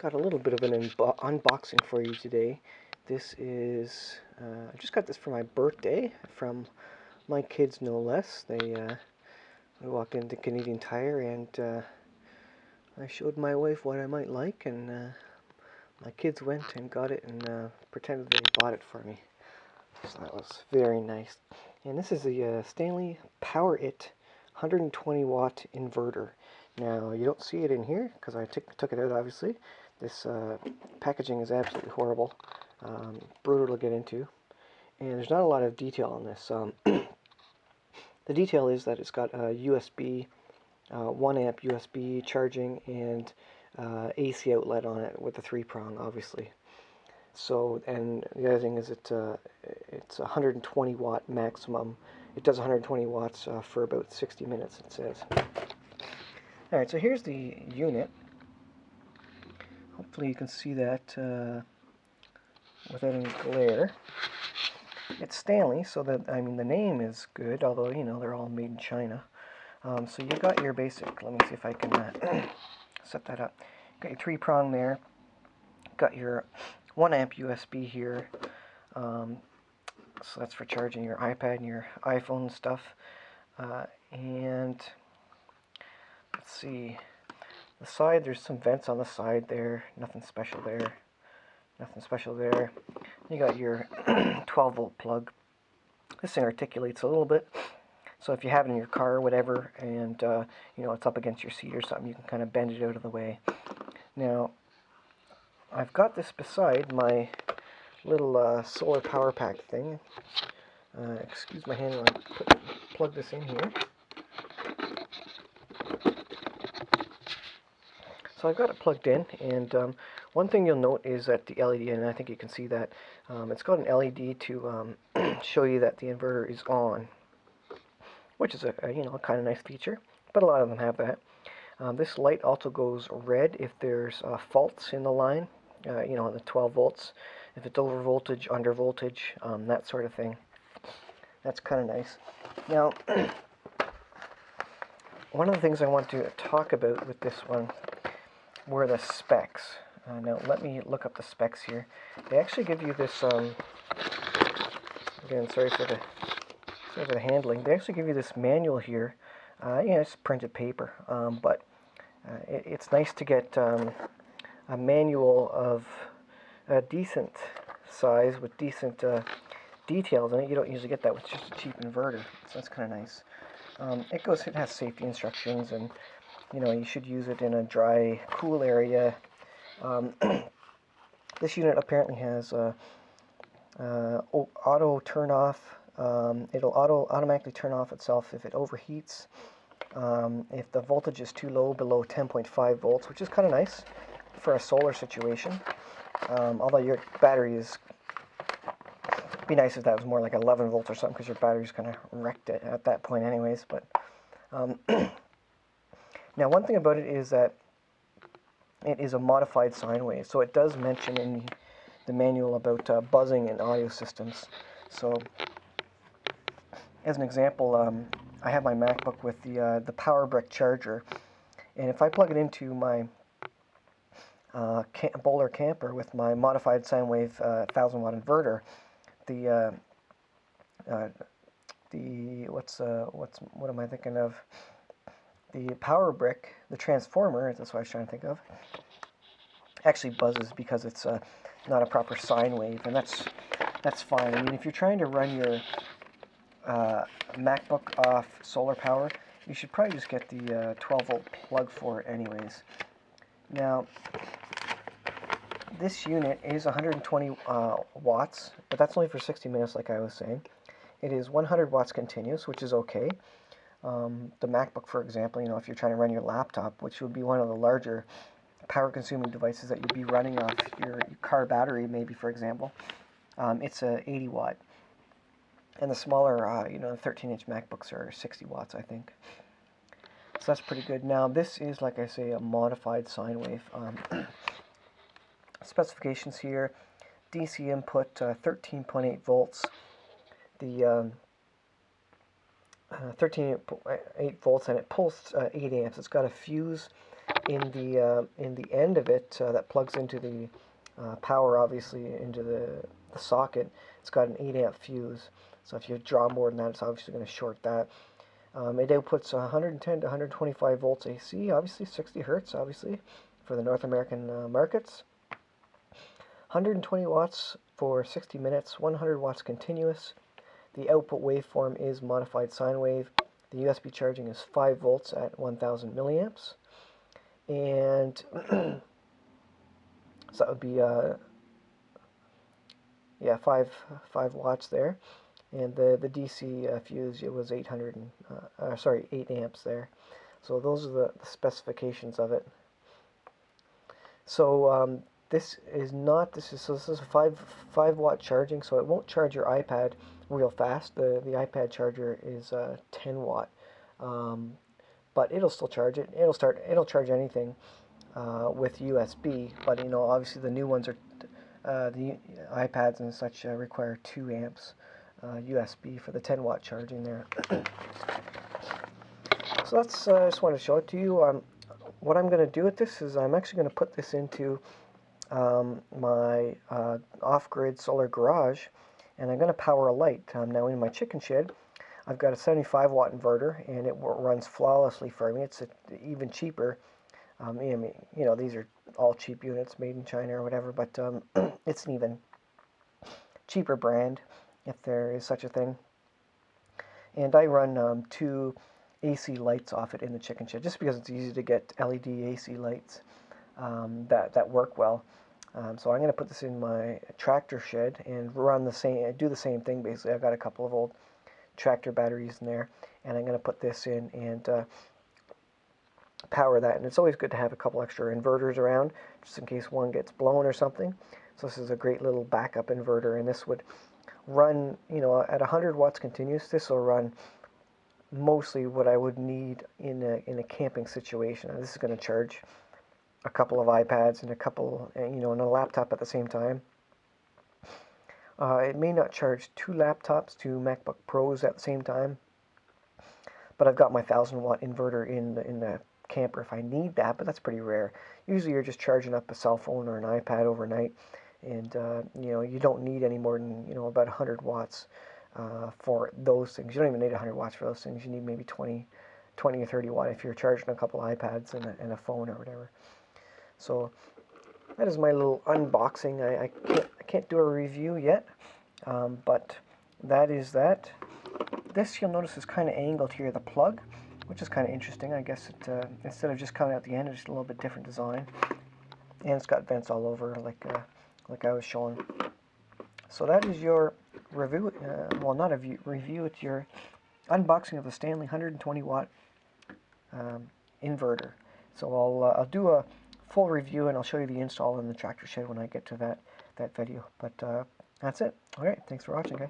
Got a little bit of an unboxing for you today. This is, I just got this for my birthday from my kids, no less. We walked into Canadian Tire and I showed my wife what I might like, and my kids went and got it and pretended they bought it for me. So that was very nice. And this is a Stanley Power It 120 watt inverter. Now you don't see it in here because I took it out, obviously. This packaging is absolutely horrible, brutal to get into, and there's not a lot of detail on this. The detail is that it's got a USB, 1 amp USB charging, and AC outlet on it with a 3-prong, obviously. So, and the other thing is it's 120 watt maximum. It does 120 watts for about 60 minutes, it says. Alright, so here's the unit. Hopefully you can see that without any glare. It's Stanley, so that, I mean, the name is good, although, you know, they're all made in China. So you got your basic, let me see if I can set that up. Got your 3-prong there. Got your 1 amp USB here. So that's for charging your iPad and your iPhone and stuff. And let's see. The side, there's some vents on the side there. Nothing special there. Nothing special there. You got your 12 volt plug. This thing articulates a little bit. So if you have it in your car or whatever, and you know, it's up against your seat or something, you can kind of bend it out of the way. Now, I've got this beside my little solar power pack thing. Excuse my hand when I plug this in here. So I've got it plugged in, and one thing you'll note is that the LED, and I think you can see that, it's got an LED to show you that the inverter is on, which is a you know, a kind of nice feature, but a lot of them have that. This light also goes red if there's faults in the line, you know, on the 12 volts, if it's over voltage, under voltage, that sort of thing. That's kind of nice. Now, one of the things I want to talk about with this one were the specs. Now let me look up the specs here. They actually give you this, again, sorry for the handling. They actually give you this manual here. Yeah, it's printed paper, but it's nice to get a manual of a decent size with decent details in it. You don't usually get that with just a cheap inverter, so that's kind of nice. It has safety instructions, and you know, you should use it in a dry, cool area. This unit apparently has auto turn off. It'll automatically turn off itself if it overheats. If the voltage is too low, below 10.5 volts, which is kind of nice for a solar situation. Although your battery is, be nice if that was more like 11 volts or something, because your battery's kind of wrecked it at that point anyways. But now, one thing about it is that it is a modified sine wave, so it does mention in the manual about buzzing in audio systems. So, as an example, I have my MacBook with the power brick charger, and if I plug it into my Bowler camper with my modified sine wave 1000 watt inverter, what am I thinking of? The power brick, the transformer, that's what I was trying to think of, actually buzzes because it's not a proper sine wave, and that's fine. I mean, if you're trying to run your MacBook off solar power, you should probably just get the 12 volt plug for it anyways. Now, this unit is 120 watts, but that's only for 60 minutes like I was saying. It is 100 watts continuous, which is okay. The MacBook, for example, you know, if you're trying to run your laptop, which would be one of the larger power-consuming devices that you'd be running off your car battery, maybe, for example, it's a 80 watt. And the smaller, you know, 13-inch MacBooks are 60 watts, I think. So that's pretty good. Now, this is, like I say, a modified sine wave. Specifications here: DC input 13.8 volts. The 13.8 volts, and it pulls 8 amps. It's got a fuse in the end of it that plugs into the power, obviously into the socket, it's got an 8 amp fuse. So if you draw more than that, it's obviously going to short that. It outputs 110 to 125 volts AC, obviously 60 hertz, obviously for the North American markets. 120 watts for 60 minutes, 100 watts continuous. The output waveform is modified sine wave. The USB charging is 5 volts at 1000 milliamps. And so that would be yeah, 5 watts there. And the DC fuse, it was 8 amps there. So those are the specifications of it. So this is a 5 watt charging, so it won't charge your iPad real fast. The iPad charger is 10 watt, but it'll still charge it. It'll charge anything with USB. But you know, obviously the new ones are the iPads and such require 2 amps USB for the 10 watt charging there. So that's I just wanted to show it to you. What I'm going to do with this is I'm actually going to put this into my off-grid solar garage, and I'm going to power a light. Now in my chicken shed, I've got a 75 watt inverter, and it runs flawlessly for me. It's even cheaper. I mean, you know, these are all cheap units made in China or whatever, but it's an even cheaper brand, if there is such a thing. And I run 2 AC lights off it in the chicken shed, just because it's easy to get LED AC lights that work well. So I'm going to put this in my tractor shed and do the same thing basically. I've got a couple of old tractor batteries in there, and I'm going to put this in and power that. And it's always good to have a couple extra inverters around, just in case one gets blown or something. So this is a great little backup inverter, and this would run, you know, at 100 watts continuous. This will run mostly what I would need in a camping situation. And this is going to charge a couple of iPads and a couple, you know, and a laptop at the same time. It may not charge 2 laptops, 2 MacBook Pros at the same time, but I've got my 1000 watt inverter in the camper if I need that, but that's pretty rare. Usually you're just charging up a cell phone or an iPad overnight, and you know, you don't need any more than, you know, about 100 watts for those things. You don't even need 100 watts for those things. You need maybe 20 or 30 watt if you're charging a couple iPads and a phone or whatever. So that is my little unboxing. I can't do a review yet, but that is that. This, you'll notice, is kind of angled here, the plug, which is kind of interesting. I guess it instead of just coming out the end, it's just a little bit different design, and it's got vents all over, like I was showing. So that is your review. Well, not a review. It's your unboxing of the Stanley 120 watt inverter. So I'll do a full review, and I'll show you the install in the tractor shed when I get to that video. But that's it. All right. Thanks for watching, guys.